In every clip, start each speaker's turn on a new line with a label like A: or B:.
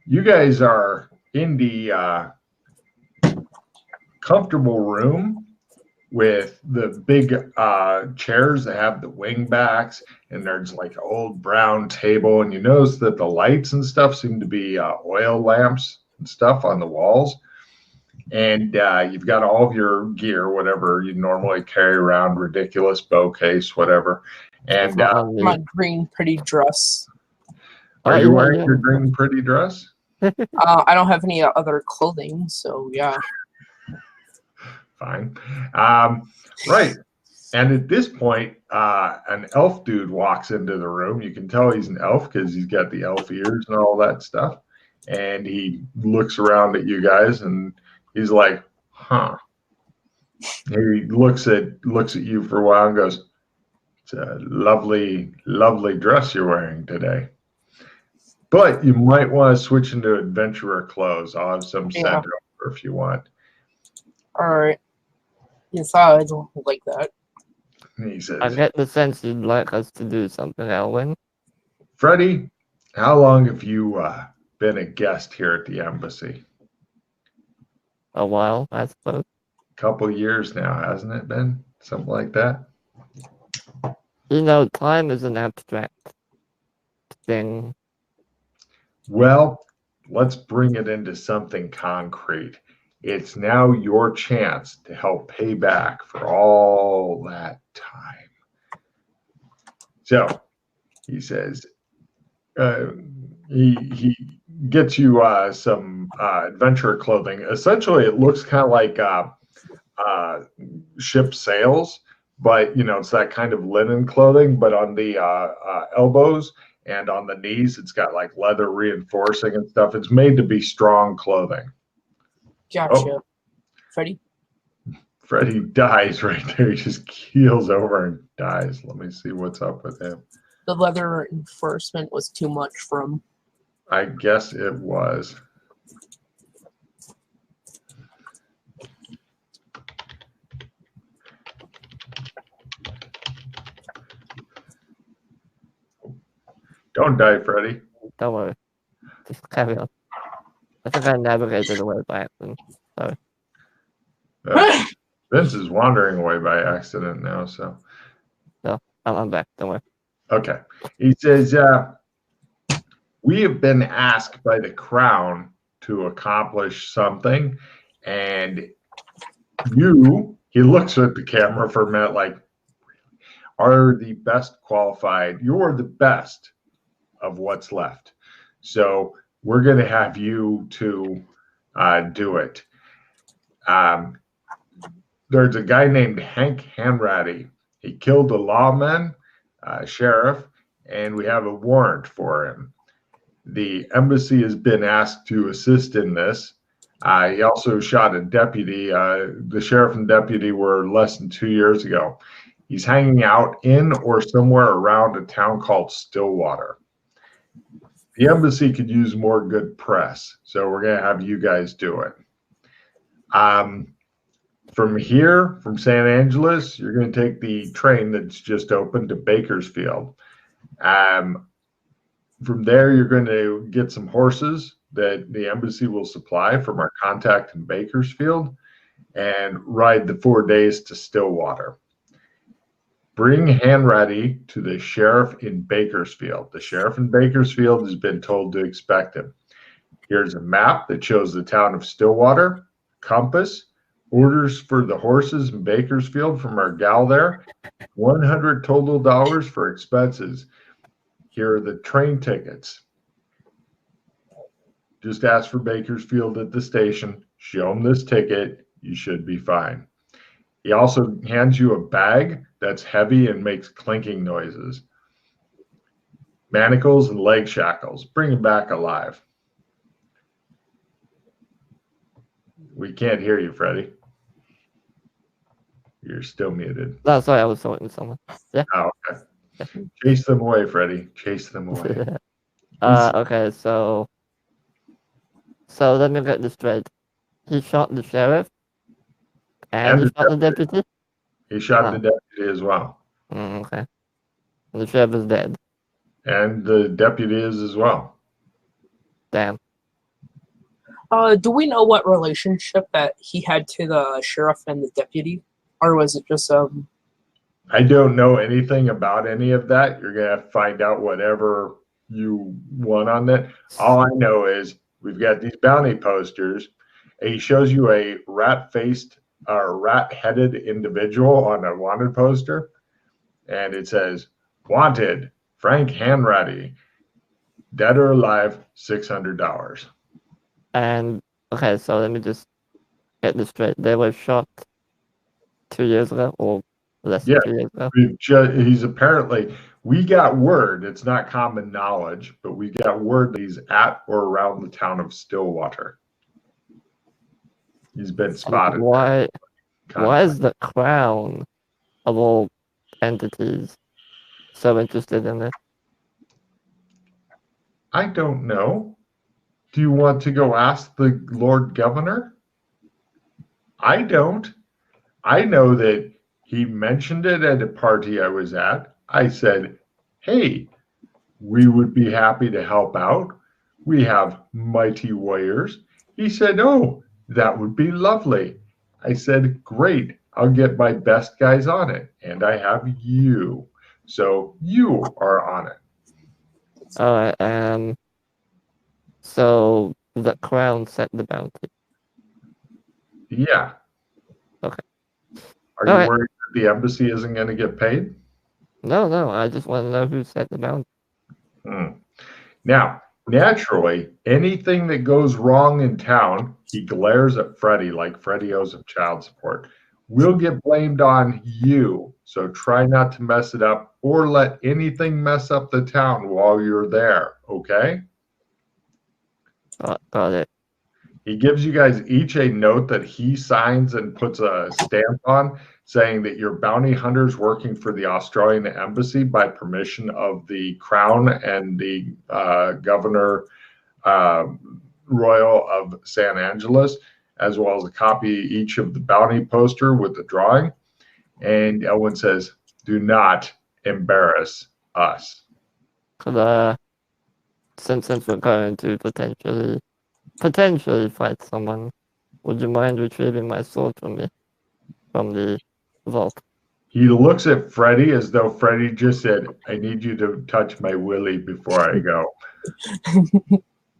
A: You guys are in the comfortable room with the big chairs that have the wing backs, and there's like an old brown table, and you notice that the lights and stuff seem to be oil lamps and stuff on the walls. And you've got all of your gear, whatever you normally carry around, ridiculous bow case, whatever. And
B: My green pretty dress.
A: are you wearing your green pretty dress?
B: I don't have any other clothing, so yeah.
A: Fine. Right. And at this point, an elf dude walks into the room. You can tell he's an elf because he's got the elf ears and all that stuff. And he looks around at you guys and he's like, huh. He looks at you for a while and goes, it's a lovely, lovely dress you're wearing today. But you might want to switch into adventurer clothes. I'll have some sent over if you want.
B: All right. Yes, I don't like that.
A: He says,
C: I get the sense you'd like us to do something, Elwin.
A: Freddie, how long have you been a guest here at the embassy?
C: A while, I suppose.
A: Couple years now, hasn't it been? Something like that?
C: You know, time is an abstract thing.
A: Well, let's bring it into something concrete. It's now your chance to help pay back for all that time. So, he says, he gets you some adventurer clothing. Essentially, it looks kind of like ship sails, but it's that kind of linen clothing. But on the elbows and on the knees, it's got like leather reinforcing and stuff. It's made to be strong clothing.
B: Gotcha. Oh.
A: Freddie dies right there. He just keels over and dies. Let me see what's up with him.
B: The leather reinforcement was too much for him.
A: I guess it was. Don't die, Freddie.
C: Don't worry. Just carry on. I think I navigated away by accident. Sorry.
A: Vince is wandering away by accident now, so.
C: No, I'm back. Don't worry.
A: Okay. He says, we have been asked by the Crown to accomplish something, and he looks at the camera for a minute like, are the best qualified. You're the best of what's left. So we're going to have you to do it. There's a guy named Hank Hanratty. He killed a lawman, sheriff, and we have a warrant for him. The embassy has been asked to assist in this. He also shot a deputy. The sheriff and deputy were less than 2 years ago. He's hanging out in or somewhere around a town called Stillwater. The embassy could use more good press, so we're going to have you guys do it. From here, from San Angeles, you're going to take the train that's just opened to Bakersfield. From there, you're going to get some horses that the embassy will supply from our contact in Bakersfield and ride the 4 days to Stillwater. Bring Hanratty to the sheriff in Bakersfield. The sheriff in Bakersfield has been told to expect him. Here's a map that shows the town of Stillwater, compass, orders for the horses in Bakersfield from our gal there, $100 total for expenses. Here are the train tickets. Just ask for Bakersfield at the station. Show them this ticket. You should be fine. He also hands you a bag that's heavy and makes clinking noises. Manacles and leg shackles. Bring him back alive. We can't hear you, Freddie. You're still muted.
C: No, sorry, I was talking to someone. Yeah.
A: Oh, okay. Chase them away, Freddie. Chase them away.
C: Okay, so let me get this straight. He shot the sheriff and he shot the deputy?
A: He shot the deputy as well.
C: Okay. And the sheriff is dead.
A: And the deputy is as well.
C: Damn.
B: Do we know what relationship that he had to the sheriff and the deputy, or was it just
A: I don't know anything about any of that. You're going to have to find out whatever you want on that. All I know is we've got these bounty posters. And he shows you a rat-faced or rat-headed individual on a wanted poster. And it says, wanted, Frank Hanratty, dead or alive, $600.
C: And okay, so let me just get this straight. They were shot 2 years ago, or less than
A: Yeah.
C: 2 years ago.
A: He's apparently, we got word, it's not common knowledge, but we got word that he's at or around the town of Stillwater. He's been spotted.
C: Why is the Crown of all entities so interested in it?
A: I don't know. Do you want to go ask the Lord Governor? I don't. I know that he mentioned it at a party I was at. I said, hey, we would be happy to help out. We have mighty warriors. He said, oh, that would be lovely. I said, great. I'll get my best guys on it. And I have you. So you are on it.
C: Alright, so the Crown set the bounty.
A: Yeah.
C: Okay.
A: Are you worried that the embassy isn't going to get paid?
C: No, I just want to know who set the bounty.
A: Now, naturally, anything that goes wrong in town, he glares at Freddie like Freddie owes him child support. Will get blamed on you. So try not to mess it up or let anything mess up the town while you're there. Okay?
C: Got it.
A: He gives you guys each a note that he signs and puts a stamp on saying that you're bounty hunters working for the Australian embassy by permission of the Crown and the Governor Royal of San Angeles, as well as a copy each of the bounty poster with the drawing. And Elwin says, do not embarrass us.
C: Since we're going to potentially fight someone, would you mind retrieving my sword from the vault?
A: He looks at Freddie as though Freddie just said, I need you to touch my willy before I go.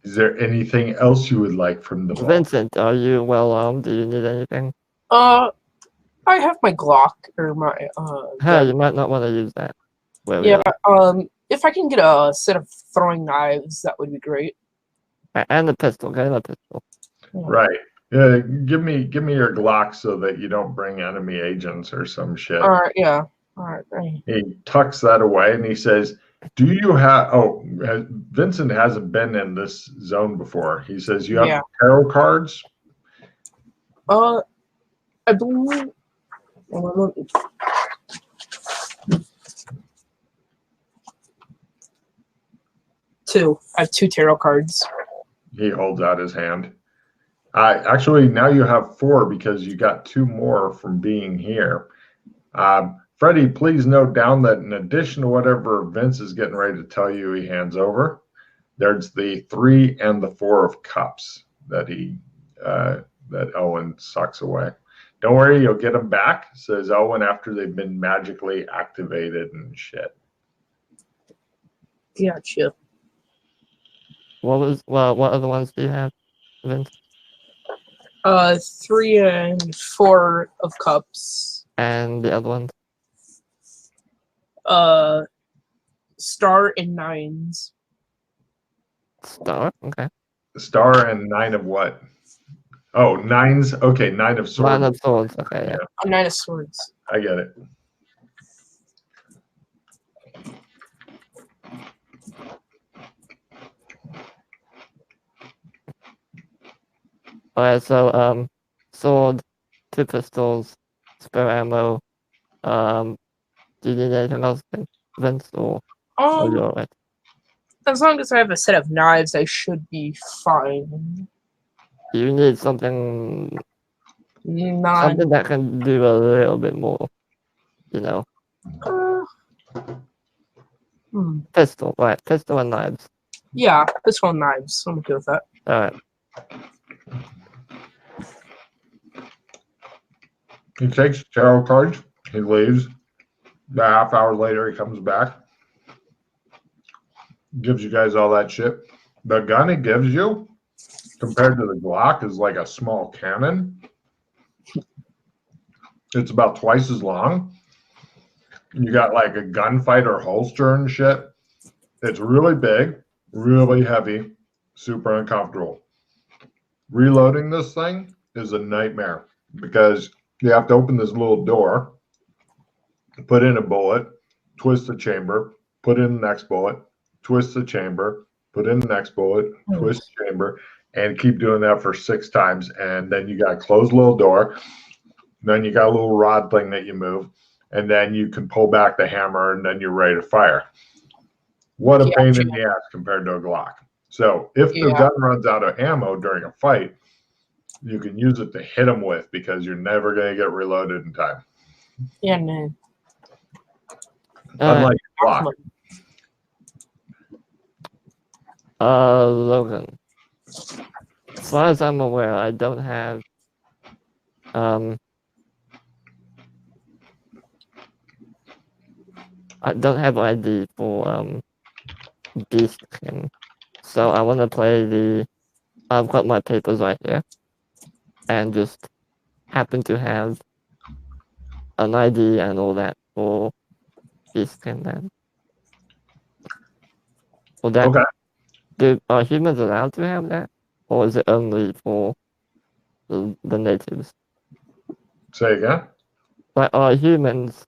A: Is there anything else you would like from the vault?
C: Vincent, are you well armed? Do you need anything?
B: I have my Glock or my
C: You might not want to use that.
B: Yeah, if I can get a set of throwing knives, that would be great.
C: And a pistol, get a pistol.
A: Right. Give me your Glock so that you don't bring enemy agents or some shit.
B: All right, yeah. All right, great.
A: He tucks that away and he says, do you have, Vincent hasn't been in this zone before. He says, you have tarot cards?
B: I believe, two. I have 2 tarot cards.
A: He holds out his hand. Actually, now you have 4 because you got 2 more from being here. Freddie, please note down that in addition to whatever Vince is getting ready to tell you he hands over, there's the 3 and the 4 of cups that that Owen sucks away. Don't worry, you'll get them back, says Owen, after they've been magically activated and shit.
B: Gotcha.
C: What other ones do you have, Vince?
B: 3 and 4 of cups.
C: And the other ones?
B: Star and 9s.
C: Star? Okay.
A: Star and 9 of what? Oh, 9s? Okay, 9 of swords.
C: 9 of swords, okay, yeah.
B: 9 of swords.
A: I get it.
C: Alright, so, sword, 2 pistols, spare ammo. Do you need anything else, Vince, or are you alright?
B: As long as I have a set of knives, I should be fine.
C: You need something
B: None.
C: that can do a little bit more, you know. Pistol, right? Pistol and knives.
B: Yeah, pistol and knives. I'm okay with that.
C: Alright.
A: He takes the tarot cards. He leaves. A half hour later, he comes back. Gives you guys all that shit. The gun he gives you, compared to the Glock, is like a small cannon. It's about twice as long. You got like a gunfighter holster and shit. It's really big, really heavy, super uncomfortable. Reloading this thing is a nightmare because you have to open this little door, put in a bullet, twist the chamber, put in the next bullet, twist the chamber, put in the next bullet, twist the chamber, and keep doing that for 6 times. And then you got to close the little door. Then you got a little rod thing that you move, and then you can pull back the hammer, and then you're ready to fire. What a pain in the ass compared to a Glock. So if the gun runs out of ammo during a fight, you can use it to hit them with because you're never going to get reloaded in time.
B: Yeah, man.
A: Unlike Glock.
C: Logan. As far as I'm aware, I don't have ID for Beast King. So I want to play I've got my papers right here, and just happen to have an ID and all that for Beast King then. Or that,
A: Okay.
C: are humans allowed to have that? Or is it only for the natives?
A: Say again?
C: Like, are humans,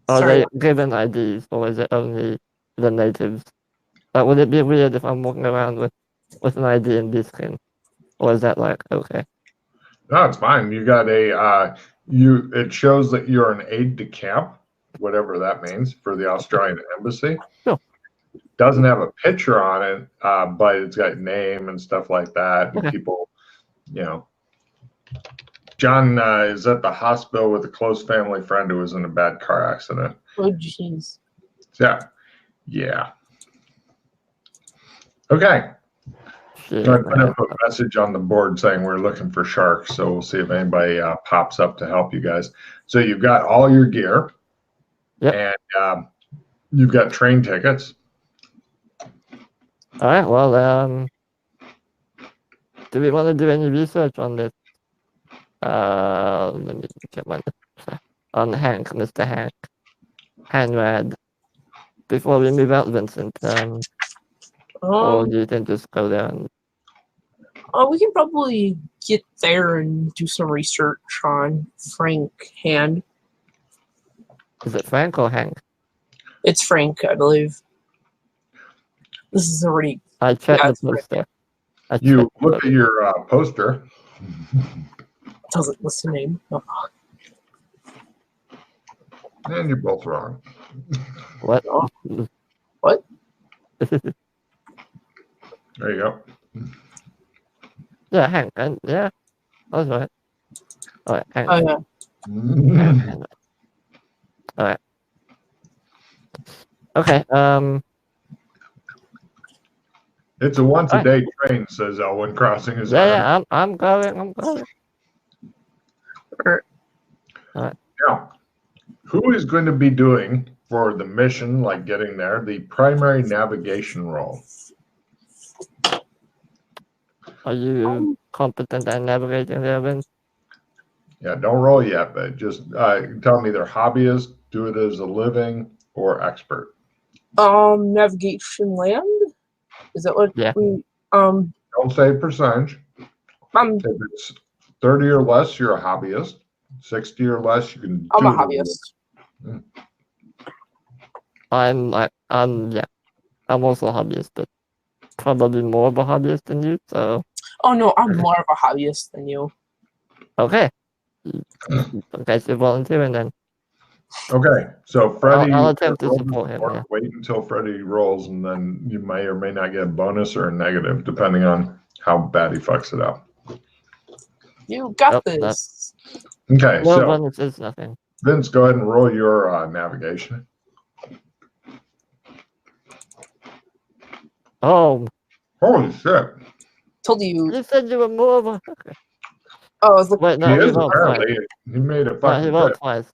C: they given IDs, or is it only the natives? Like, would it be weird if I'm walking around with an ID in this skin? Or is that like, okay?
A: No, it's fine. You got it shows that you're an aide de camp, whatever that means, for the Australian embassy.
C: Sure.
A: Doesn't have a picture on it, but it's got name and stuff like that. And people, John is at the hospital with a close family friend who was in a bad car accident.
B: Oh, jeez.
A: Yeah. Okay. I put up a message on the board saying we're looking for sharks, so we'll see if anybody pops up to help you guys. So you've got all your gear, and you've got train tickets.
C: All right. Well, do we want to do any research on this? Let me get my on Hank, Mr. Hank, Hanrad. Before we move out, Vincent, or do you think just go there and?
B: We can probably get there and do some research on Frank Hand.
C: Is it Frank or Hank?
B: It's Frank, I believe. This is already.
C: I checked the poster.
A: You look at your poster.
B: Doesn't list the name. Oh.
A: And you're both wrong.
C: What?
B: What?
A: There you go.
C: Yeah, Hank. And yeah, that's right. All right, Hank.
B: Oh, yeah.
C: All right. Okay.
A: It's a once-a-day train, says Elwin, crossing his arm.
C: Yeah, I'm going. All right.
A: Now, who is going to be doing for the mission, like getting there, the primary navigation role?
C: Are you competent at navigating there, Vince?
A: Yeah, don't roll yet, but just tell me they're hobbyist, do it as a living, or expert.
B: Navigation land? Is that what we
A: Don't say percentage. If it's 30 or less, you're a hobbyist. 60 or less, you can
B: I'm a hobbyist.
C: I'm also a hobbyist, but probably more of a hobbyist than you, so.
B: Oh no, I'm more of a hobbyist than you.
C: Okay. Okay, so volunteering then.
A: Okay, so Freddie,
C: I'll attempt to support him. Yeah.
A: Wait until Freddie rolls, and then you may or may not get a bonus or a negative, depending on how bad he fucks it up.
B: You got this.
A: Okay,
C: no
A: so
C: bonuses, nothing.
A: Vince, go ahead and roll your navigation.
C: Oh.
A: Holy shit.
B: Told you.
C: You said you were more of a...
B: Oh, I was looking.
C: Wait,
A: He
C: no, he
A: is
C: rolled twice.
A: apparently. He made a
C: No,
A: fucking
C: he rolled
A: crit.
C: twice.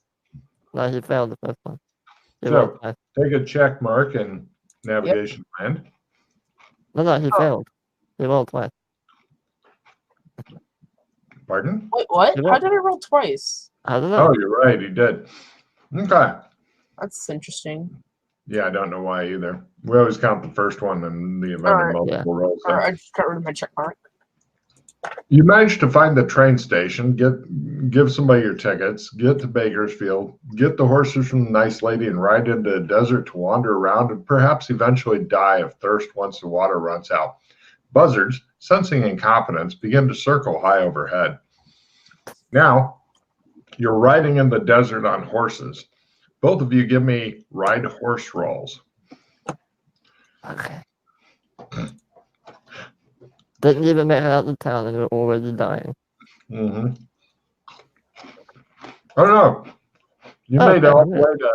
C: No, he failed the first one. He rolled
A: So
C: twice.
A: take a check mark in navigation land.
C: No, he
B: Oh.
C: failed. He rolled twice.
A: Pardon?
B: Wait, what?
C: He
B: How
C: rolled.
B: did I roll twice?
C: I don't know.
A: Oh, you're right. He did. Okay.
B: That's interesting.
A: Yeah, I don't know why either. We always count the first one in the event
B: Alright.
A: of multiple rolls. So.
B: Or I just got rid of my check mark.
A: You managed to find the train station, give somebody your tickets, get to Bakersfield, get the horses from the nice lady, and ride into the desert to wander around and perhaps eventually die of thirst once the water runs out. Buzzards, sensing incompetence, begin to circle high overhead. Now, you're riding in the desert on horses. Both of you give me ride horse rolls.
C: Okay. Didn't even make it out of town and we're already dying.
A: Mm-hmm. Oh no, you
C: Oh,
A: made it
C: okay,
A: all
C: I'm
A: the way to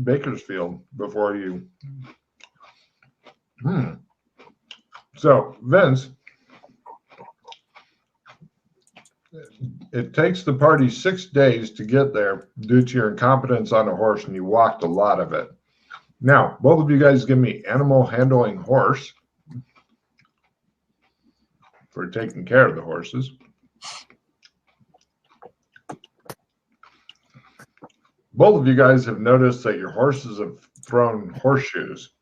A: Bakersfield before you. So, Vince, it takes the party 6 days to get there due to your incompetence on a horse, and you walked a lot of it. Now, both of you guys give me animal handling horse for taking care of the horses. Both of you guys have noticed that your horses have thrown horseshoes.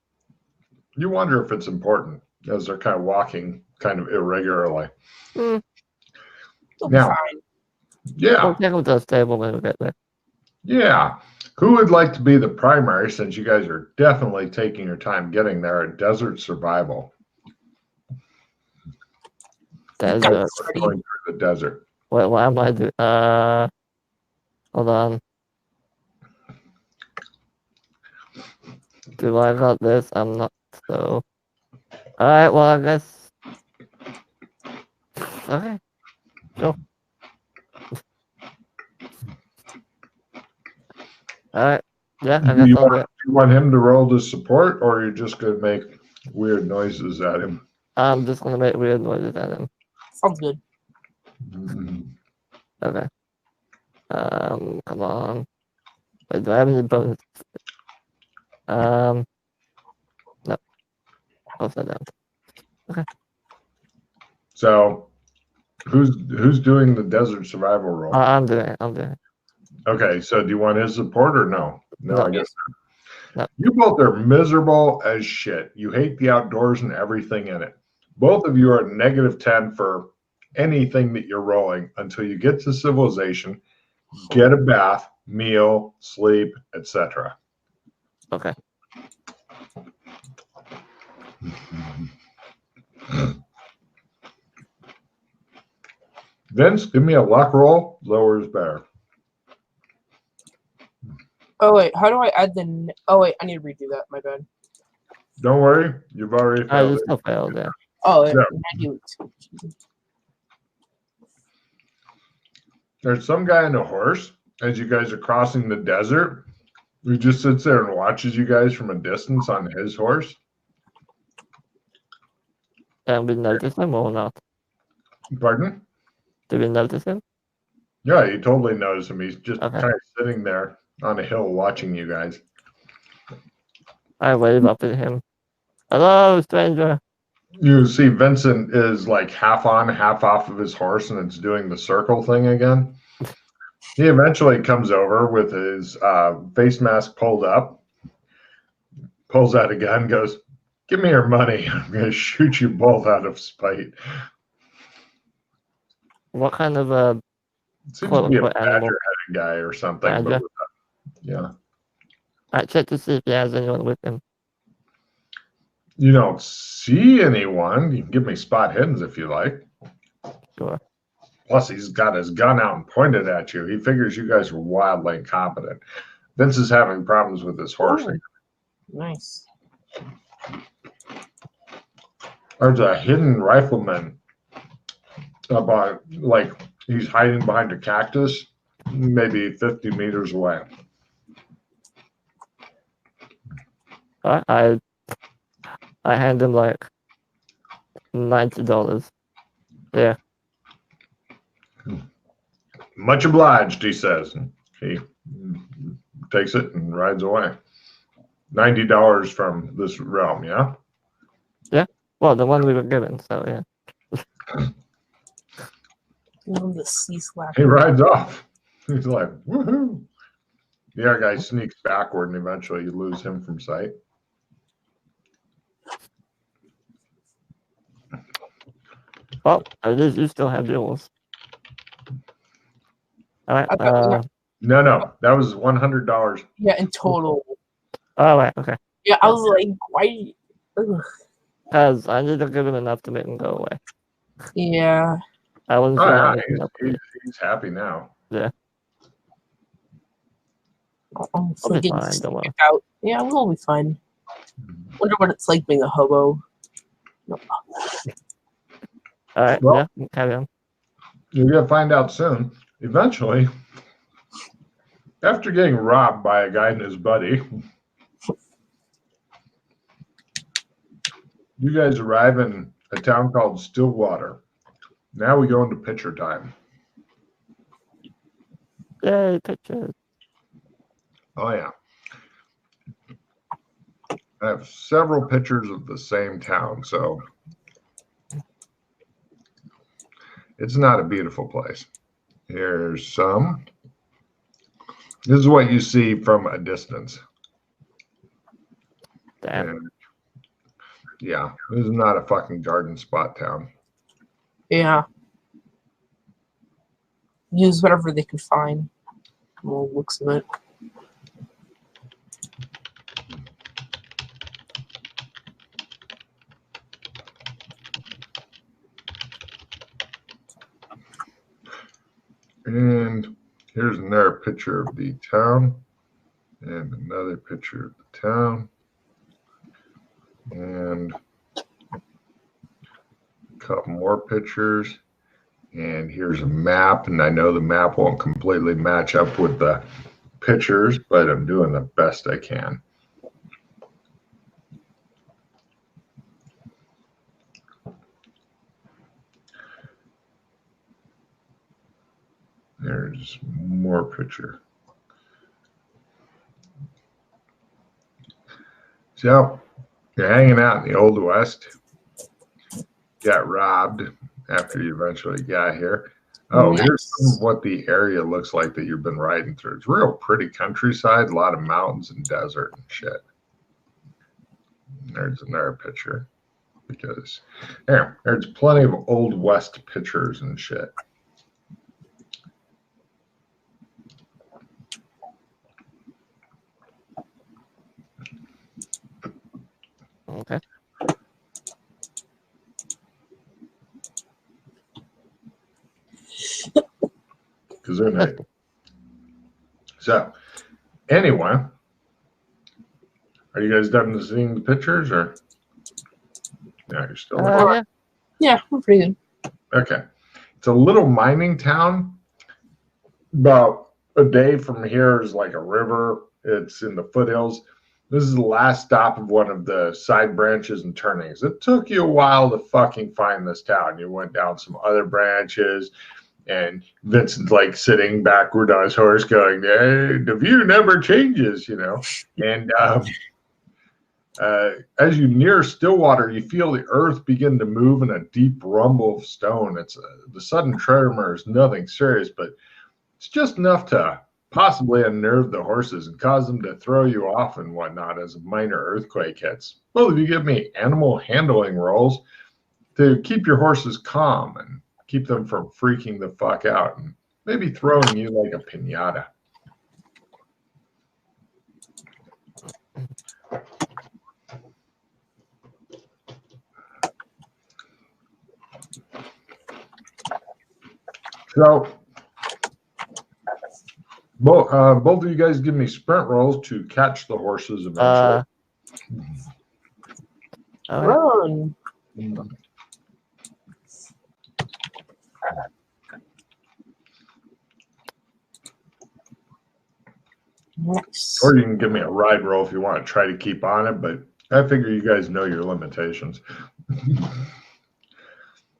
A: You wonder if it's important as they're kind of walking kind of irregularly.
B: It'll be
A: Now,
B: fine.
A: yeah,
C: We'll take him to the stable when we get there.
A: yeah. Who would like to be the primary since you guys are definitely taking your time getting there at Desert Survival?
C: Desert.
A: Going through the desert.
C: Wait, what am I doing? Hold on. Do I got this? I'm not so. Alright, well, I guess. Okay. Sure. Alright. Yeah, I
A: Do
C: guess
A: you
C: I'll do it.
A: want him to roll to support, or you're just going to make weird noises at him?
C: I'm just gonna make weird noises at him.
B: Sounds good.
C: Okay. Come on. Wait, do I have any bonus? No. Upside down. Okay.
A: So, who's doing the Desert Survival roll?
C: I'm doing it.
A: Okay, so do you want his support or no?
C: No.
A: I guess
C: No.
A: You both are miserable as shit. You hate the outdoors and everything in it. Both of you are -10 for anything that you're rolling until you get to civilization, get a bath, meal, sleep, etc.
C: Okay.
A: Vince, give me a luck roll. Lower is better.
B: Oh wait, how do I add the? Oh wait, I need to redo that. My bad.
A: Don't worry, you've already
C: I
A: failed
C: just
A: it.
C: still failed there.
B: Oh,
A: Yeah.
B: 92.
A: There's some guy on a horse as you guys are crossing the desert who just sits there and watches you guys from a distance on his horse.
C: And we notice him or not?
A: Pardon?
C: Did we notice him?
A: Yeah, you totally notice him. He's just
C: Okay.
A: kind of sitting there on a hill watching you guys.
C: I wave up at him. Hello, stranger.
A: You see Vincent is like half on, half off of his horse, and it's doing the circle thing again. He eventually comes over with his face mask pulled up, pulls out a gun, goes, "Give me your money. I'm going to shoot you both out of spite."
C: What kind of a
A: It seems to be a
C: quote-unquote animal?
A: badger-headed guy or something. But
C: Badger?
A: yeah.
C: I check to see if he has anyone with him.
A: You don't see anyone. You can give me spot hiddens if you like.
C: Sure.
A: Plus, he's got his gun out and pointed at you. He figures you guys are wildly incompetent. Vince is having problems with his horse.
B: Oh, nice.
A: There's a hidden rifleman about, like, he's hiding behind a cactus, maybe 50 meters away.
C: I hand him like $90. Yeah.
A: Much obliged, he says. He takes it and rides away. $90 from this realm, yeah?
C: Yeah. Well, the one we were given, so yeah.
B: The sea slap.
A: He rides off. He's like, woohoo. The other guy sneaks backward and eventually you lose him from sight.
C: Well, at least you still have yours. All right.
A: No. That was $100.
B: Yeah, in total.
C: All right. Okay.
B: Yeah, I was like, why? Ugh.
C: Because I need to give him enough to make him go away.
B: Yeah.
C: I wasn't
A: Oh,
C: sure.
A: yeah, he's happy now.
C: Yeah.
B: I'm
C: I'll be
B: getting
C: fine, don't worry.
B: out. Yeah, we'll be fine. Wonder what it's like being a hobo.
C: All right.
A: Well,
C: yeah. Carry on.
A: You're going to find out soon. Eventually, after getting robbed by a guy and his buddy, you guys arrive in a town called Stillwater. Now we go into picture time.
C: Yay, pictures.
A: Oh, yeah. I have several pictures of the same town, so it's not a beautiful place. Here's some. This is what you see from a distance.
C: Damn.
A: And yeah, this is not a fucking garden spot town.
B: Yeah. Use whatever they can find. Well, looks of it.
A: And here's another picture of the town. And another picture of the town. And a couple more pictures. And here's a map. And I know the map won't completely match up with the pictures, but I'm doing the best I can. There's more picture. So you're hanging out in the Old West. Got robbed after you eventually got here. Oh, here's some of what the area looks like that you've been riding through. It's real pretty countryside, a lot of mountains and desert and shit. There's another picture because there's plenty of Old West pictures and shit.
C: Okay.
A: Because they're nice. So, anyway, are you guys done seeing the pictures, or yeah, you're still?
B: Yeah, we're pretty good.
A: Okay, it's a little mining town. About a day from here is like a river. It's in the foothills. This is the last stop of one of the side branches and turnings. It took you a while to fucking find this town. You went down some other branches, and Vincent's like sitting backward on his horse going, hey, the view never changes, you know. And as you near Stillwater, you feel the earth begin to move in a deep rumble of stone. It's the sudden tremor is nothing serious, but it's just enough to possibly unnerve the horses and cause them to throw you off and whatnot as a minor earthquake hits. Both of you give me animal handling rolls to keep your horses calm and keep them from freaking the fuck out and maybe throwing you like a piñata. So, both of you guys give me sprint rolls to catch the horses eventually.
B: Run. Nice.
A: Or you can give me a ride roll if you want to try to keep on it, but I figure you guys know your limitations.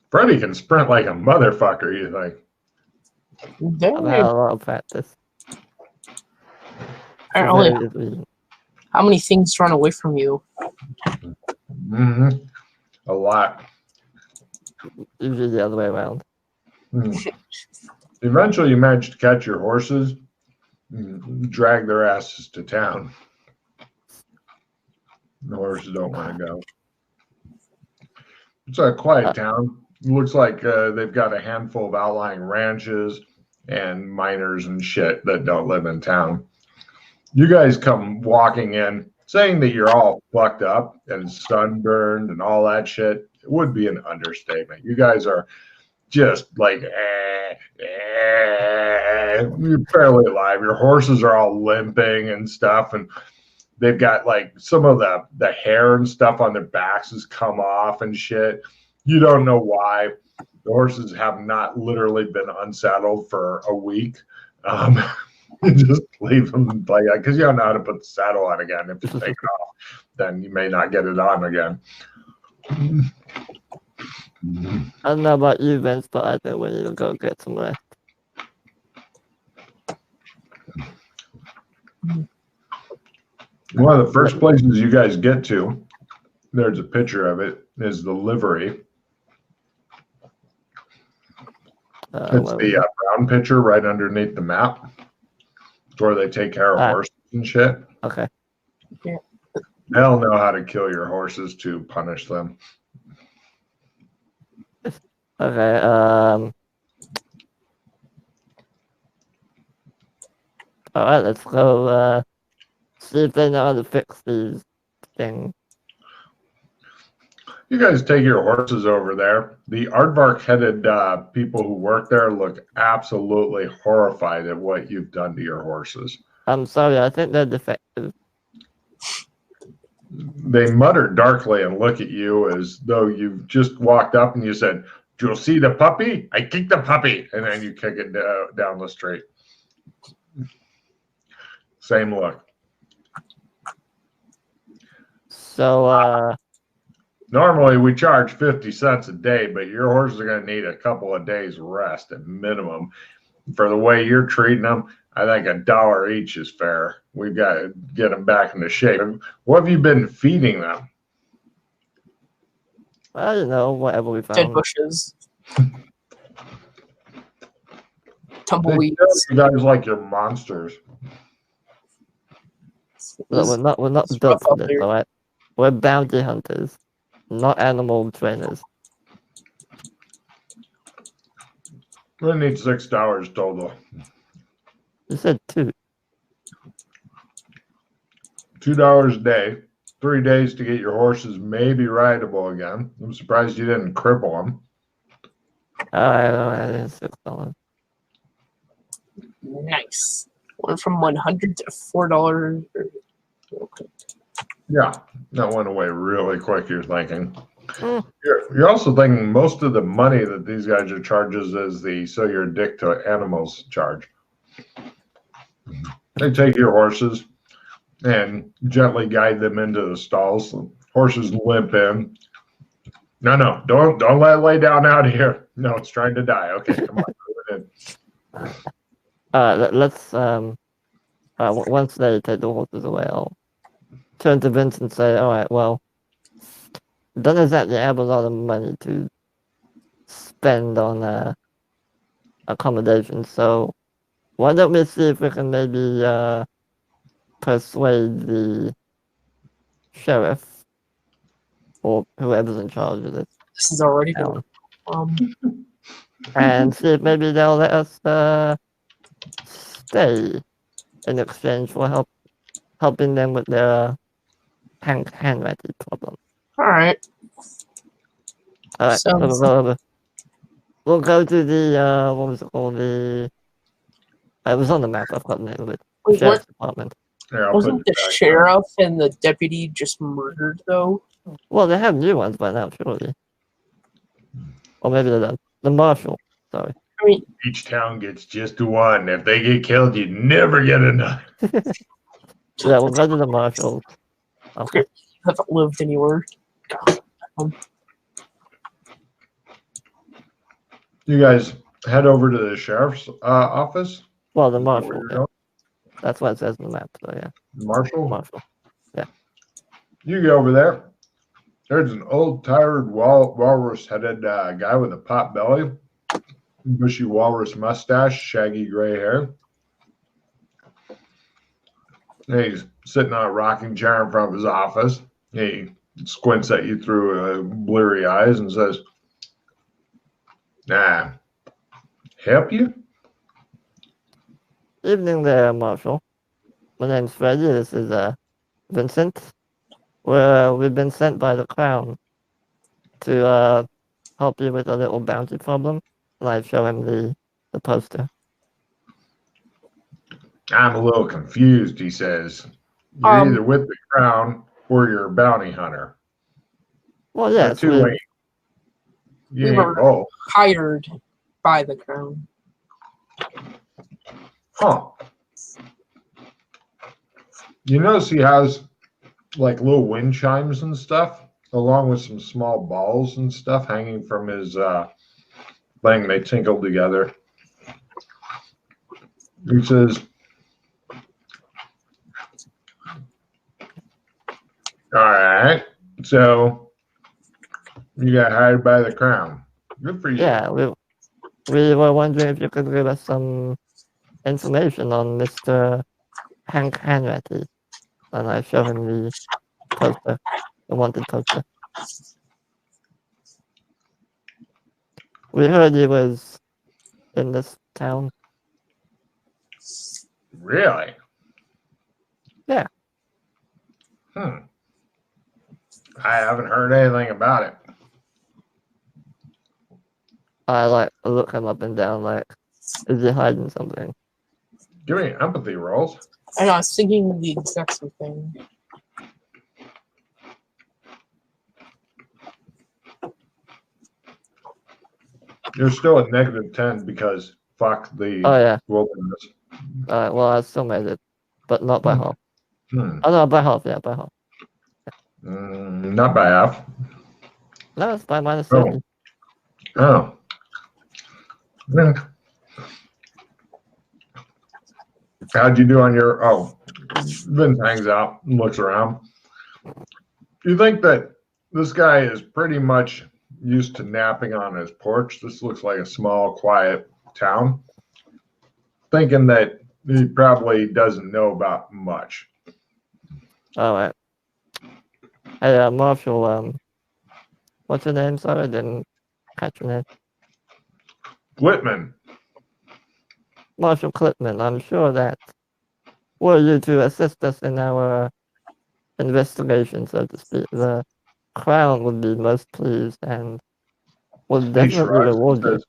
A: Freddie can sprint like a motherfucker, you think?
C: I've had a lot of practice.
B: Apparently,
C: For various reasons.
B: how many things run away from you?
A: Hmm. A lot.
C: Usually the other way around.
A: Eventually, you manage to catch your horses, drag their asses to town. The horses don't want to go. It's a quiet town. It looks like they've got a handful of outlying ranches and miners and shit that don't live in town. You guys come walking in saying that you're all fucked up and sunburned and all that shit. It would be an understatement. You guys are just like, you're barely alive. Your horses are all limping and stuff. And they've got like some of the hair and stuff on their backs has come off and shit. You don't know why. The horses have not literally been unsaddled for a week. You just leave them like that because you don't know how to put the saddle on again. If you take it off, then you may not get it on again.
C: I don't know about you, Vince, but I think we need to go get some rest.
A: One of the first places you guys get to, there's a picture of it, is the livery. It's the brown picture right underneath the map. It's where they take care of horses and shit.
C: Okay.
B: Yeah.
A: They'll know how to kill your horses to punish them.
C: Okay. All right, let's go see if they know how to fix these things.
A: You guys take your horses over there. The aardvark-headed people who work there look absolutely horrified at what you've done to your horses.
C: I'm sorry, I think they're defective.
A: They mutter darkly and look at you as though you've just walked up and you said, "Do you see the puppy? I kicked the puppy." And then you kick it down the street. Same look.
C: So,
A: normally we charge 50 cents a day, but your horses are going to need a couple of days rest at minimum. For the way you're treating them, I think $1 each is fair. We've got to get them back into shape. What have you been feeding them?
C: I don't know, whatever we found.
B: Dead bushes. Tumbleweeds.
A: You guys like your monsters.
C: Look, we're not built for this, alright? We're bounty hunters, not animal trainers.
A: We need $6 total.
C: You said 2.
A: $2 a day. 3 days to get your horses maybe rideable again. I'm surprised you didn't cripple them.
C: Alright, $6.
B: Nice. Went from $100 to $4. Okay.
A: Yeah, that went away really quick, you're thinking. You're also thinking most of the money that these guys are charges is the "so you're a dick to animals" charge. They take your horses and gently guide them into the stalls. The horses limp in. No, don't let it lay down out here. No, it's trying to die. Okay, come on, move it in.
C: Let's once they take the horses away, I'll turn to Vince and say, alright, well, don't exactly have a lot of money to spend on accommodation, so why don't we see if we can maybe persuade the sheriff or whoever's in charge of this.
B: This is already going.
C: And see if maybe they'll let us stay in exchange for helping them with their handwriting problem.
B: Alright.
C: Alright, so we'll go to the, what was it called? It was on the map, I've got the name of it. Sheriff's Department.
B: Wasn't the sheriff and the deputy just murdered, though?
C: Well, they have new ones by now, surely. Or maybe they're done. The marshal, sorry.
B: I mean,
A: each town gets just one. If they get killed, you never get enough.
C: Yeah, we'll go to the marshal. Okay.
B: Haven't lived anywhere.
A: You guys head over to the sheriff's office.
C: Well, the
A: Is that where
C: marshal.
A: you're
C: Yeah.
A: going?
C: That's what it says in the map. So yeah,
A: Marshall,
C: marshal.
A: you go over there. There's an old, tired, walrus-headed guy with a pot belly, bushy walrus mustache, shaggy gray hair. And he's sitting on a rocking chair in front of his office. He squints at you through bleary eyes and says, "Nah, help you?"
C: Evening there, marshal. My name's Freddy. This is Vincent. We've been sent by the crown to help you with a little bounty problem. And I show him the poster.
A: I'm a little confused, he says. You're
B: Um,
A: either with the crown or you're a bounty hunter.
C: Well,
A: The
C: yes,
A: two ain't. You
B: We
A: ain't
B: were-
A: both.
B: hired by the crown.
A: Huh. You notice he has like little wind chimes and stuff, along with some small balls and stuff hanging from his thing. They tinkle together. He says, "All right, so you got hired by the crown. Good for you."
C: Yeah, we were wondering if you could give us some information on Mr. Hank Hanratty. And I show him the poster, the wanted poster. We heard he was in this town.
A: Really?
C: Yeah.
A: I haven't heard anything about it.
C: I look him up and down like, is he hiding something?
A: Give me empathy rolls.
B: And I was thinking the exact same thing.
A: You're still at -10 because fuck the
C: Oh yeah.
A: wilderness.
C: Well, I still made it, but not by half.
A: Hmm.
C: Oh no, by half. Yeah, by half.
A: Not by half.
C: No, it's by minus
A: Oh.
C: 30.
A: Oh. Yeah. How'd you do on your? Oh, Vince hangs out and looks around. You think that this guy is pretty much used to napping on his porch? This looks like a small, quiet town. Thinking that he probably doesn't know about much.
C: All right. Hey, Marshall. What's your name? Sorry, I didn't catch your name.
A: Whitman.
C: Marshall Clipman. I'm sure that were you to assist us in our investigation, so to speak, the crown would be most pleased and would
A: He
C: definitely
A: shrugs and
C: reward you.
A: says,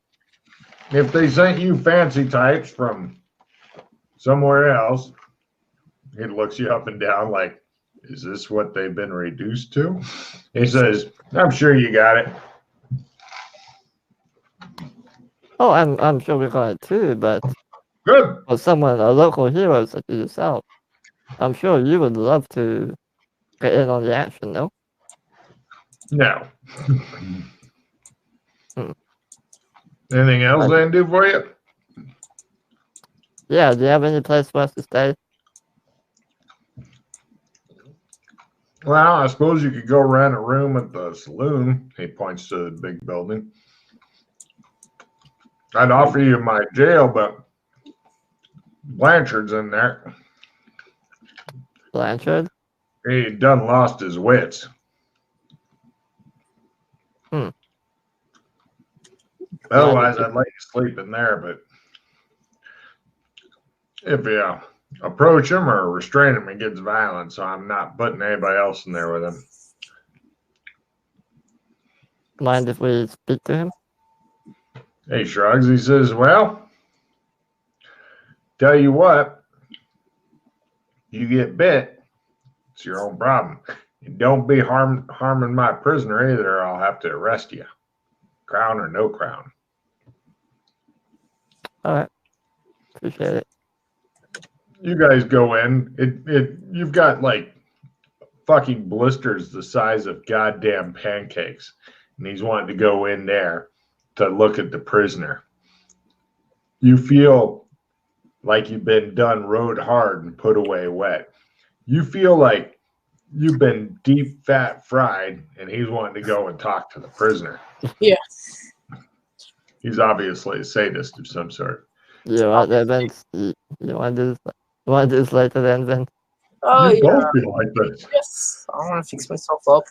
A: "If they sent you fancy types from somewhere else," he looks you up and down like, "Is this what they've been reduced to?" He says, "I'm sure you got it."
C: Oh, I'm sure we got it too, but
A: Good.
C: for someone, a local hero such as yourself, I'm sure you would love to get in on the action, no?
A: No.
C: Hmm.
A: Anything else I can do for you?
C: Yeah, do you have any place for us to stay?
A: Well, I suppose you could go rent a room at the saloon. He points to the big building. I'd offer you my jail, but Blanchard's in there.
C: Blanchard?
A: He done lost his wits.
C: Hmm.
A: Otherwise, I'd let you sleep in there, but if you approach him or restrain him, he gets violent, so I'm not putting anybody else in there with him.
C: Mind if we speak to him?
A: He shrugs. He says, "Well, tell you what, you get bit, it's your own problem. And don't be harming my prisoner either, or I'll have to arrest you. Crown or no crown."
C: All right. Appreciate it.
A: You guys go in. You've got like fucking blisters the size of goddamn pancakes, and he's wanting to go in there to look at the prisoner. You feel like you've been done rode hard and put away wet. You feel like you've been deep fat fried, and he's wanting to go and talk to the prisoner.
B: Yeah.
A: He's obviously a sadist of some sort.
C: You want that, Vince? You want this? You want this later, then, Vince?
B: Oh,
A: You
B: yeah.
A: both feel like this.
B: Yes. I want to fix myself up.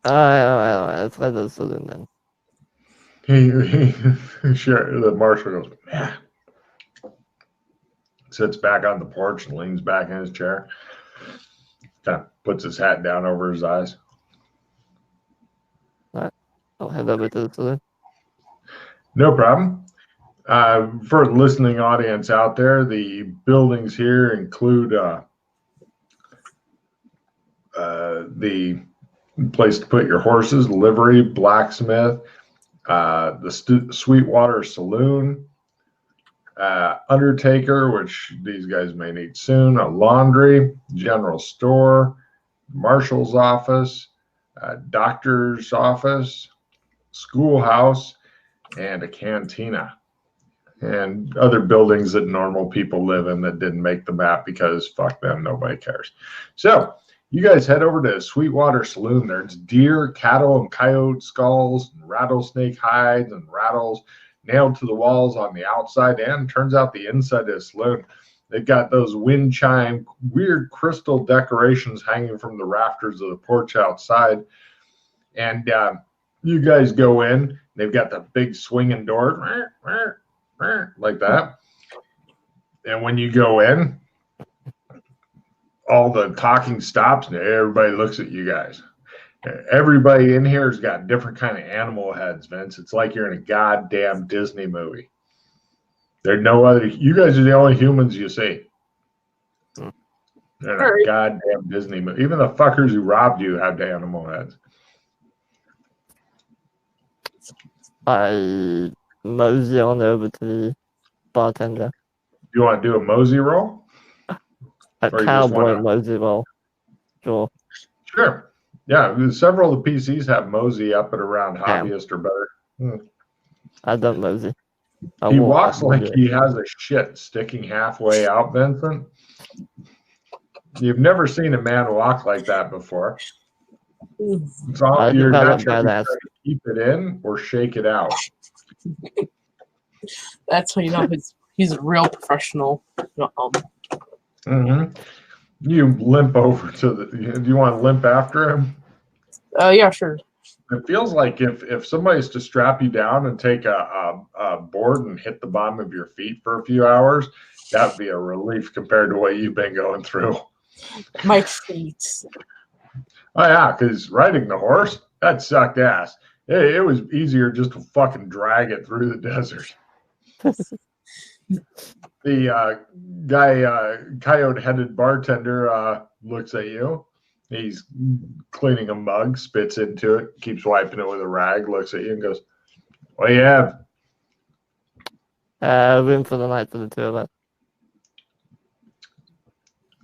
C: All right. Let's let the saloon then.
A: Sure. The marshal goes, yeah. Sits back on the porch and leans back in his chair. Kind of puts his hat down over his eyes.
C: I'll head over to the saloon.
A: No problem. For the listening audience out there, the buildings here include the place to put your horses, livery, blacksmith, the Sweetwater Saloon, undertaker, which these guys may need soon, a laundry, general store, marshal's office, doctor's office, schoolhouse, and a cantina, and other buildings that normal people live in that didn't make the map because fuck them, nobody cares. So you guys head over to Sweetwater Saloon. There's deer, cattle, and coyote skulls, and rattlesnake hides, and rattles nailed to the walls on the outside, and turns out the inside of the saloon. They've got those wind chime, weird crystal decorations hanging from the rafters of the porch outside. And you guys go in. They've got the big swinging door like that. And when you go in, all the talking stops and everybody looks at you guys. Everybody in here has got different kind of animal heads, Vince. It's like you're in a goddamn Disney movie. There's no other. You guys are the only humans you see. They're in a goddamn Disney movie. Even the fuckers who robbed you have the animal heads.
C: I mosey on over to the bartender.
A: You want to do a mosey roll?
C: A cowboy mosey roll. Sure.
A: Sure. Yeah, several of the PCs have mosey up at around hobbyist or better.
C: I don't mosey.
A: He walks like he has a shit sticking halfway out, Vincent. You've never seen a man walk like that before. It's all, you're not sure to keep it in or shake it out.
B: That's how you know he's a real professional.
A: Mm-hmm. You limp over to the. Do you want to limp after him?
B: Yeah, sure.
A: It feels like if somebody's to strap you down and take a board and hit the bottom of your feet for a few hours, that would be a relief compared to what you've been going through.
B: My feet.
A: Oh yeah, because riding the horse, that sucked ass. It was easier just to fucking drag it through the desert. The coyote-headed bartender looks at you. He's cleaning a mug, spits into it, keeps wiping it with a rag, looks at you and goes, "What do you have?"
C: Room for the night for the two of us.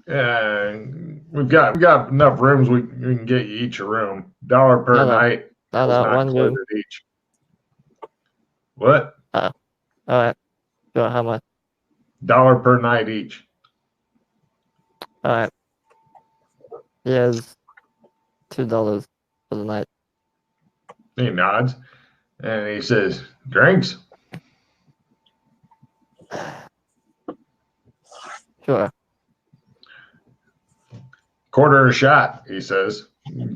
A: We've got enough rooms. We can get you each a room. $1 per night.
C: No, one room.
A: Each. What?
C: All right. Sure, how much?
A: $1 per night each.
C: All right. Here's $2 for the night.
A: He nods and he says, "Drinks?"
C: Sure.
A: Quarter a shot, he says,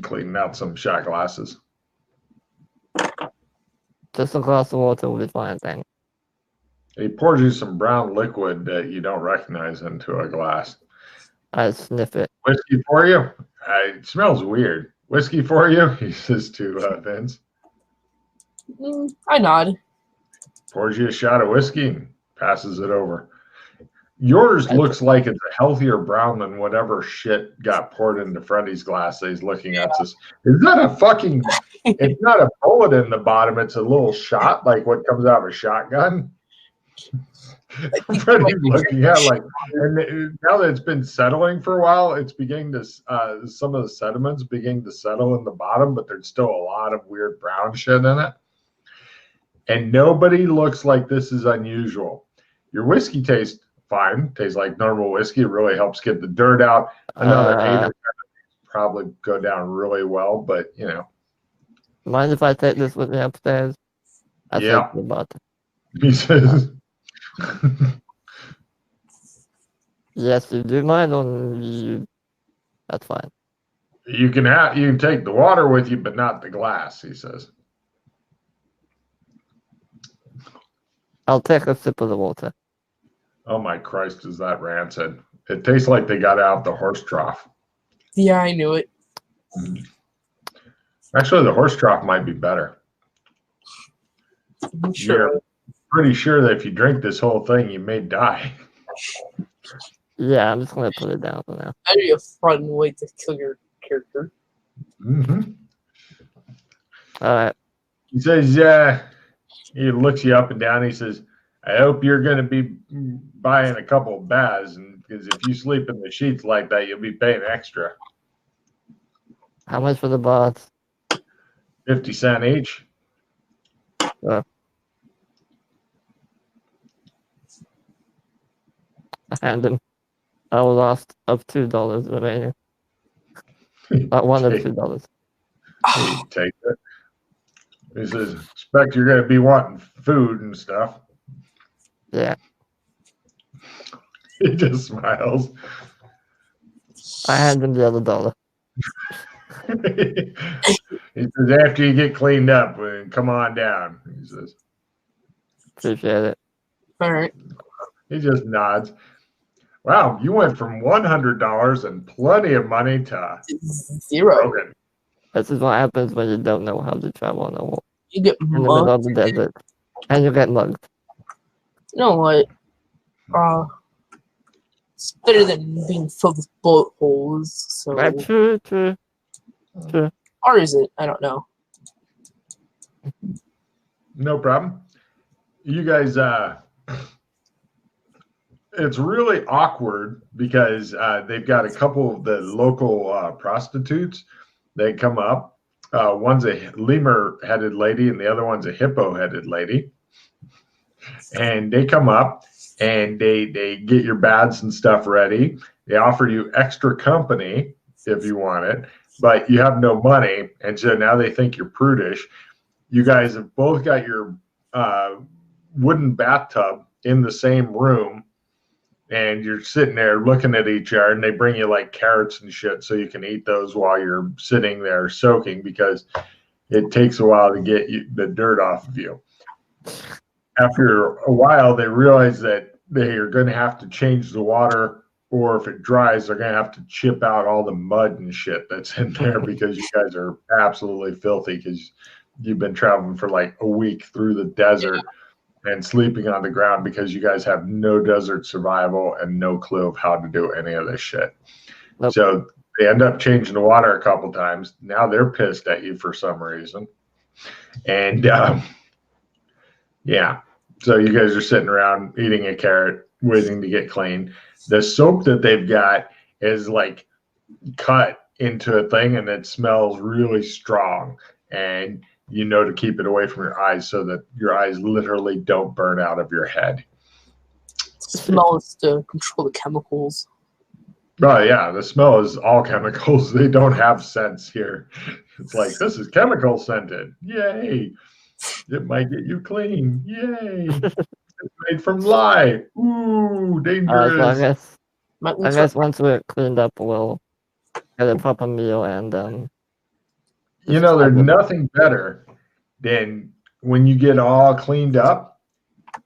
A: cleaning out some shot glasses.
C: Just a glass of water will be fine, thanks.
A: He pours you some brown liquid that you don't recognize into a glass.
C: I sniff it.
A: Whiskey for you? It smells weird. Whiskey for you? He says to Vince.
B: I nod.
A: Pours you a shot of whiskey and passes it over. Yours looks like it's a healthier brown than whatever shit got poured into Freddy's glass that he's looking at. Says, "Is that a fucking, it's not a bullet in the bottom, it's a little shot, like what comes out of a shotgun?" Freddy's looking at like, and now that it's been settling for a while, it's beginning to, some of the sediments beginning to settle in the bottom, but there's still a lot of weird brown shit in it. And nobody looks like this is unusual. Your whiskey tastes fine. Tastes like normal whiskey. It really helps get the dirt out. Another 8 or 10 probably go down really well, but
C: Mind if I take this with me upstairs? I
A: Yeah.
C: think about it.
A: He says,
C: Yes, you do mind on you. That's fine.
A: you can take the water with you, but not the glass. He says.
C: I'll take a sip of the water.
A: Oh my Christ, is that rancid? It tastes like they got out the horse trough.
B: Yeah, I knew it.
A: Actually, the horse trough might be better.
B: I'm sure.
A: You're pretty sure that if you drink this whole thing, you may die.
C: Yeah, I'm just gonna put it down for now.
B: That'd be a fun way to kill your character.
A: Mm-hmm.
C: All right.
A: He says, he looks you up and down. He says, I hope you're going to be buying a couple of baths, because if you sleep in the sheets like that, you'll be paying extra.
C: How much for the baths?
A: 50 cents each.
C: I hand him. I was asked of $2 remaining. Not $1 or $2.
A: He takes it. He says, expect you're going to be wanting food and stuff.
C: Yeah.
A: He just smiles.
C: I hand him the other $1.
A: He says, after you get cleaned up, come on down. He says,
C: Appreciate it.
B: All right.
A: he just nods. Wow, you went from $100 and plenty of money to
B: 0.
A: broken.
C: This is what happens when you don't know how to travel on the wall.
B: You get
C: In the middle of
B: mugged.
C: the desert. And you get mugged.
B: You know what? It's better than being filled with bullet holes. So,
C: True.
B: or is it? I don't know.
A: No problem. You guys, it's really awkward because they've got a couple of the local prostitutes. They come up. One's a lemur-headed lady, and the other one's a hippo-headed lady. And they come up, and they get your baths and stuff ready. They offer you extra company if you want it, but you have no money, and so now they think you're prudish. You guys have both got your wooden bathtub in the same room, and you're sitting there looking at each other, and they bring you like carrots and shit so you can eat those while you're sitting there soaking, because it takes a while to get the dirt off of you. After a while, they realize that they are going to have to change the water, or if it dries, they're going to have to chip out all the mud and shit that's in there, because you guys are absolutely filthy, because you've been traveling for like a week through the desert and sleeping on the ground, because you guys have no desert survival and no clue of how to do any of this shit.
C: Nope.
A: So they end up changing the water a couple times. Now they're pissed at you for some reason. And yeah, so you guys are sitting around eating a carrot, waiting to get clean. The soap that they've got is like cut into a thing, and it smells really strong. And you know to keep it away from your eyes so that your eyes literally don't burn out of your head.
B: Smell is to control the chemicals.
A: Oh, yeah, the smell is all chemicals. They don't have scents here. It's like, this is chemical scented. Yay. It might get you clean. Yay. It's made from lye. Ooh, dangerous.
C: So I guess once we're cleaned up, we'll get a proper meal and
A: you know, there's nothing better than when you get all cleaned up,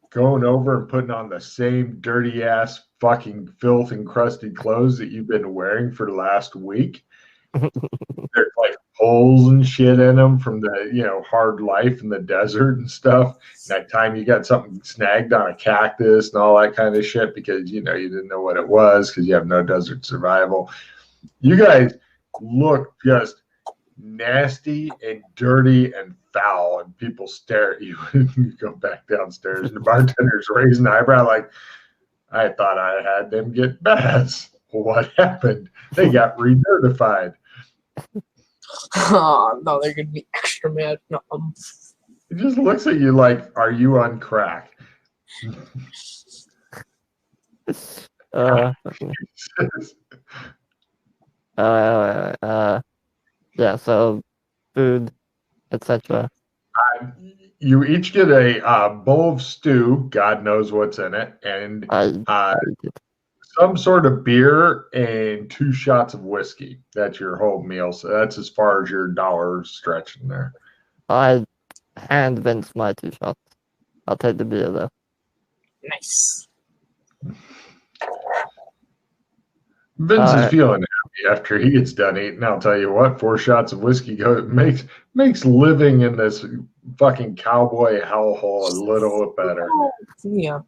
A: going over and putting on the same dirty ass fucking filth encrusted clothes that you've been wearing for the last week. There's like holes and shit in them from the hard life in the desert and stuff. That time you got something snagged on a cactus and all that kind of shit because you didn't know what it was because you have no desert survival. You guys look just nasty and dirty and foul, and people stare at you and you go back downstairs, and the bartender's raising an eyebrow like, I thought I had them get baths. What happened? They got re-notified.
B: Oh, no, they're going to be extra mad.
A: He just looks at you like, are you on crack?
C: Yeah. So food, etc.
A: You each get a bowl of stew. God knows what's in it, and
C: I did.
A: some sort of beer and 2 shots of whiskey. That's your whole meal. So that's as far as your dollar's stretching there.
C: I hand Vince my 2 shots. I'll take the beer though.
B: Nice.
A: Vince is feeling happy after he gets done eating. I'll tell you what, 4 shots of whiskey makes living in this fucking cowboy hellhole a little bit better.
B: Yeah.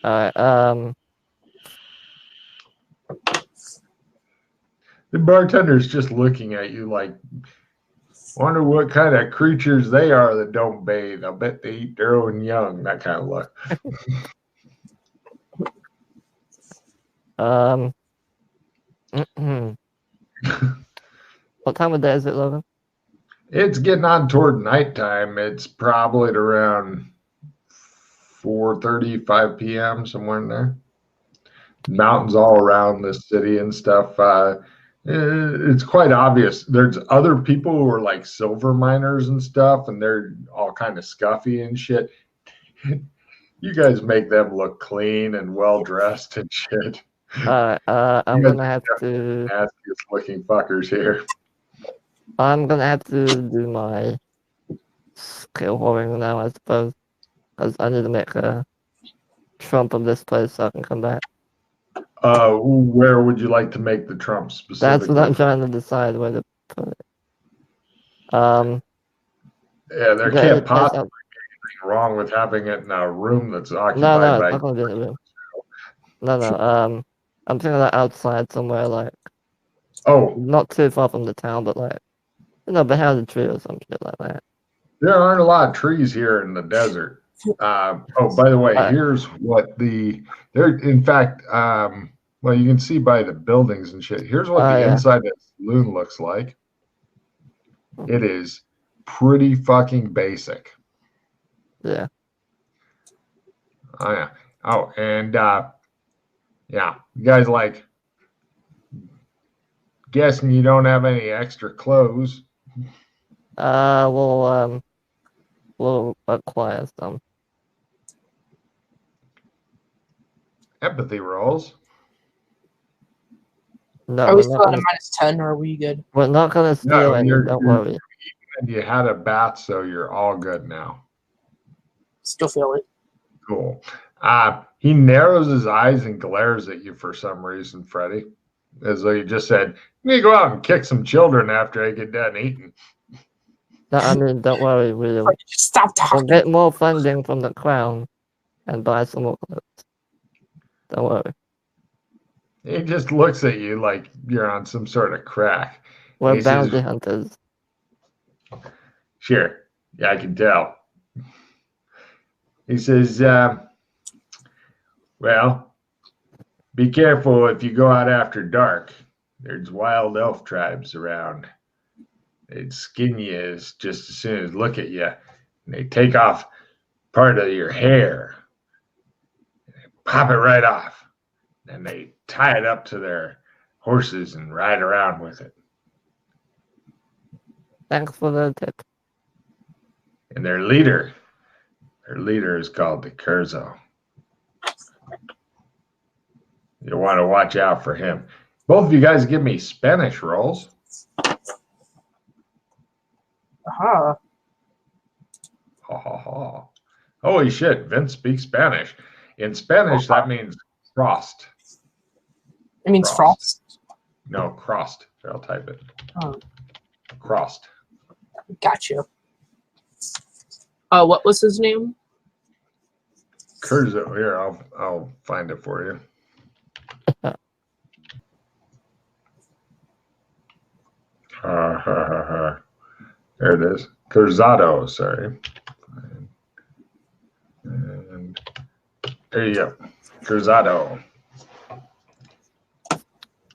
C: Alright,
A: The bartender's just looking at you like, wonder what kind of creatures they are that don't bathe. I bet they eat their own young. That kind of look.
C: What time of day is it, Logan?
A: It's getting on toward nighttime. It's probably at around 4:30, 5 p.m., somewhere in there. Mountains all around the city and stuff. It's quite obvious. There's other people who are like silver miners and stuff, and they're all kind of scuffy and shit. You guys make them look clean and well dressed and shit.
C: I'm gonna have to.
A: Nastiest looking fuckers here.
C: I'm gonna have to do my skill hoarding now, I suppose, because I need to make a trump of this place so I can come back.
A: Where would you like to make the trump specifically?
C: That's what I'm trying to decide where to put it.
A: Yeah, there can't possibly be anything wrong with having it in a room that's occupied
C: No,
A: by.
C: it's not gonna be in the room. No. I'm thinking like outside somewhere, like not too far from the town, but like behind a tree or some shit like that.
A: There aren't a lot of trees here in the desert. By the way, here's what there. In fact, well, you can see by the buildings and shit. Here's what the inside of the saloon looks like. It is pretty fucking basic.
C: Yeah.
A: Oh yeah. Oh, and yeah, you guys like guessing you don't have any extra clothes.
C: We'll acquire some.
A: Empathy rolls.
C: No,
B: are we still at a -10 or are we good?
C: We're not gonna steal any, don't worry.
A: And you had a bath, so you're all good now.
B: Still feel it.
A: Cool. He narrows his eyes and glares at you for some reason, Freddie. As though you just said, "You need to go out and kick some children after I get done eating."
C: No, I mean, don't worry. We'll get more funding from the crown and buy some more clothes. Don't worry.
A: He just looks at you like you're on some sort of crack.
C: We're bounty hunters.
A: Sure. Yeah, I can tell. He says, well, be careful if you go out after dark. There's wild elf tribes around. They'd skin you just as soon as look at you. And they take off part of your hair. They pop it right off. And they tie it up to their horses and ride around with it.
C: Thanks for the tip.
A: And their leader is called the Curzo. You want to watch out for him. Both of you guys give me Spanish rolls.
B: Aha.
A: Ha ha ha. Holy shit, Vince speaks Spanish. In Spanish, that means crossed.
B: It means frost?
A: No, crossed. I'll type it.
B: Oh.
A: Crossed.
B: Gotcha. What was his name?
A: Curzo. Here, I'll find it for you. There it is. Curzado, sorry. And there you go. Curzado.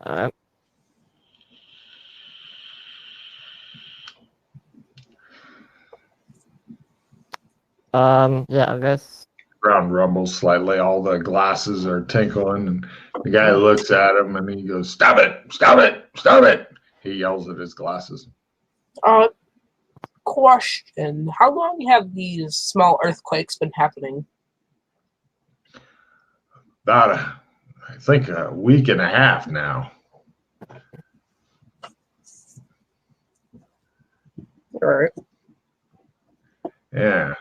C: All right. Yeah, I guess.
A: Ground rumbles slightly. All the glasses are tinkling, and the guy looks at him and he goes, "Stop it! Stop it! Stop it!" He yells at his glasses.
B: Question: how long have these small earthquakes been happening?
A: About, I think, a week and a half now.
B: All right.
A: Yeah.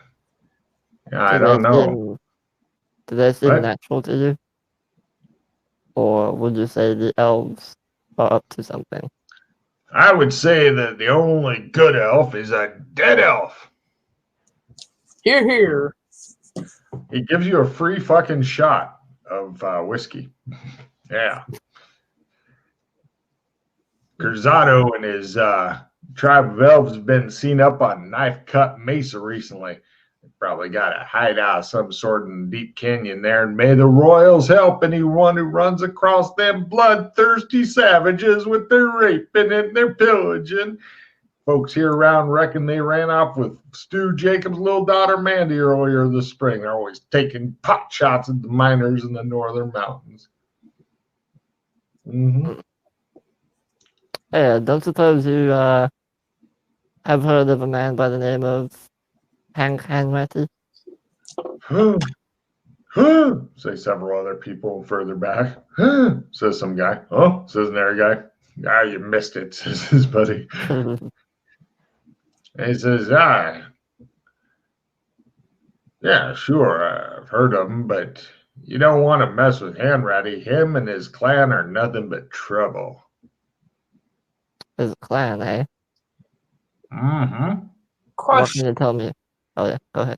A: I
C: Do
A: don't
C: they
A: know.
C: do they seem
A: What?
C: natural to you? Or would you say the elves are up to something?
A: I would say that the only good elf is a dead elf.
B: Here, here.
A: He gives you a free fucking shot of whiskey. Yeah. Curzado and his tribe of elves have been seen up on Knife Cut Mesa recently. They probably got a hideout of some sort in the deep canyon there, and may the royals help anyone who runs across them bloodthirsty savages with their raping and their pillaging. Folks here around reckon they ran off with Stu Jacobs' little daughter Mandy earlier this spring. They're always taking pot shots at the miners in the northern mountains. Mm-hmm.
C: Hey, don't suppose you have heard of a man by the name of Hank Hanratty?
A: Huh, huh, say several other people further back. Huh, says some guy. Oh, says another guy. Ah, you missed it, says his buddy. And he says, yeah, sure, I've heard of him, but you don't want to mess with Hanratty. Him and his clan are nothing but trouble.
C: His clan, eh?
A: Mm-hmm.
C: What
B: Question:
C: can you tell me? Oh yeah, go ahead.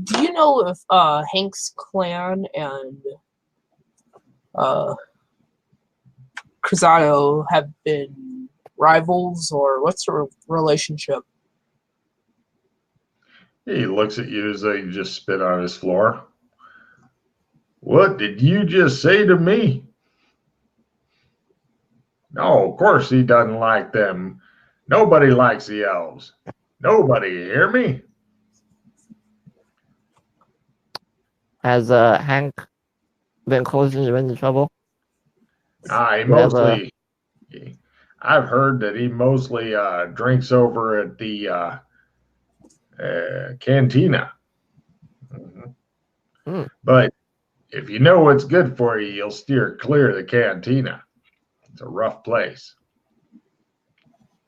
B: do you know if Hank's clan and Cruzado have been rivals, or what's the relationship?
A: He looks at you as though you just spit on his floor. What did you just say to me? No, of course he doesn't like them. Nobody likes the elves. Nobody, you hear me?
C: Has Hank been causing you any trouble?
A: He
C: Whatever.
A: mostly, I've heard that he mostly drinks over at the cantina. Mhm. But if you know what's good for you, you'll steer clear of the cantina. It's a rough place.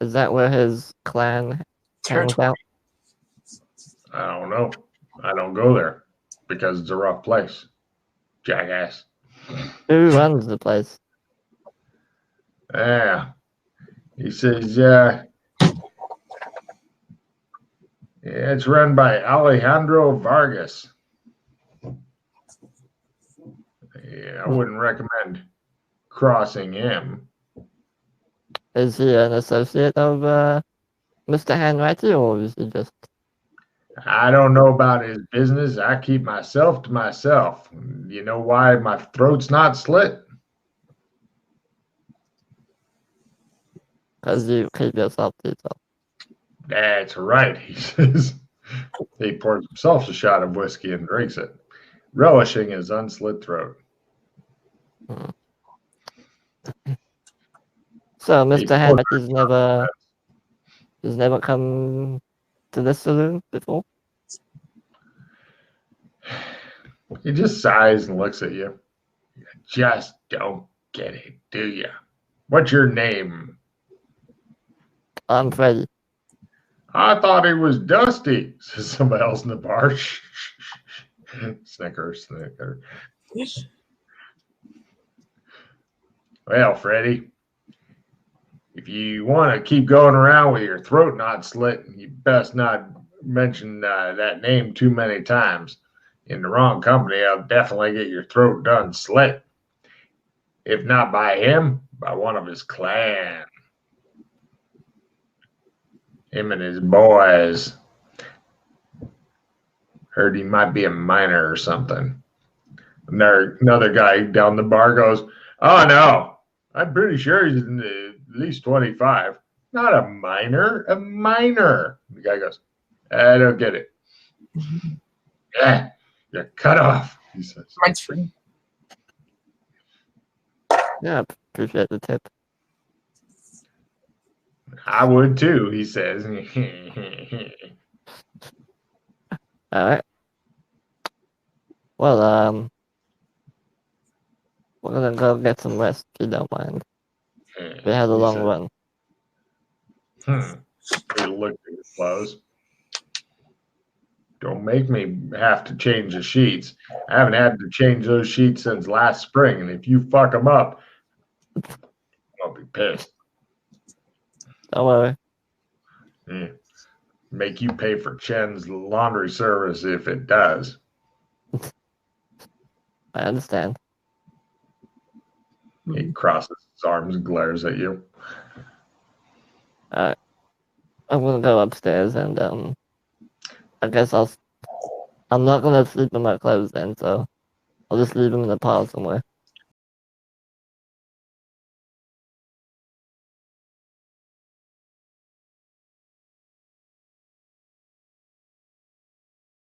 C: Is that where his clan hangs out?
A: I don't know. I don't go there because it's a rough place. Jackass.
C: Who runs the place?
A: Yeah. He says, yeah, it's run by Alejandro Vargas. Yeah, I wouldn't recommend crossing him.
C: Is he an associate of Mr. Hanratty, or is he just...
A: I don't know about his business. I keep myself to myself. You know why my throat's not slit?
C: Because you keep yourself to yourself?
A: That's right, he says. He pours himself a shot of whiskey and drinks it, relishing his unslit throat.
C: So
A: He
C: Mr.
A: pours
C: Hanratty's never come to this saloon before?
A: He just sighs and looks at you. You just don't get it, do you? What's your name?
C: I'm Freddy.
A: I thought it was Dusty, says somebody else in the bar. Snicker, snicker. Well, Freddie, if you want to keep going around with your throat not slit, you best not mention that name too many times. In the wrong company, I'll definitely get your throat done slit. If not by him, by one of his clan. Him and his boys. Heard he might be a miner or something. Another guy down the bar goes, oh no, I'm pretty sure he's at least 25. Not a miner, a miner. The guy goes, I don't get it. Yeah, you're cut off, he says.
B: Mine's free.
C: Yeah, appreciate the tip.
A: I would too, he says.
C: All right. Well, we're gonna go get some rest if you don't mind. We had a
A: He
C: long
A: says,
C: run.
A: He looked at his clothes. Don't make me have to change the sheets. I haven't had to change those sheets since last spring, and if you fuck them up, I'll be pissed.
C: Don't worry.
A: Yeah. Make you pay for Chen's laundry service if it does.
C: I understand.
A: He crosses his arms and glares at you.
C: All right. I'm gonna go upstairs and I guess I'm not gonna sleep in my clothes then, so I'll just leave them in the pile somewhere.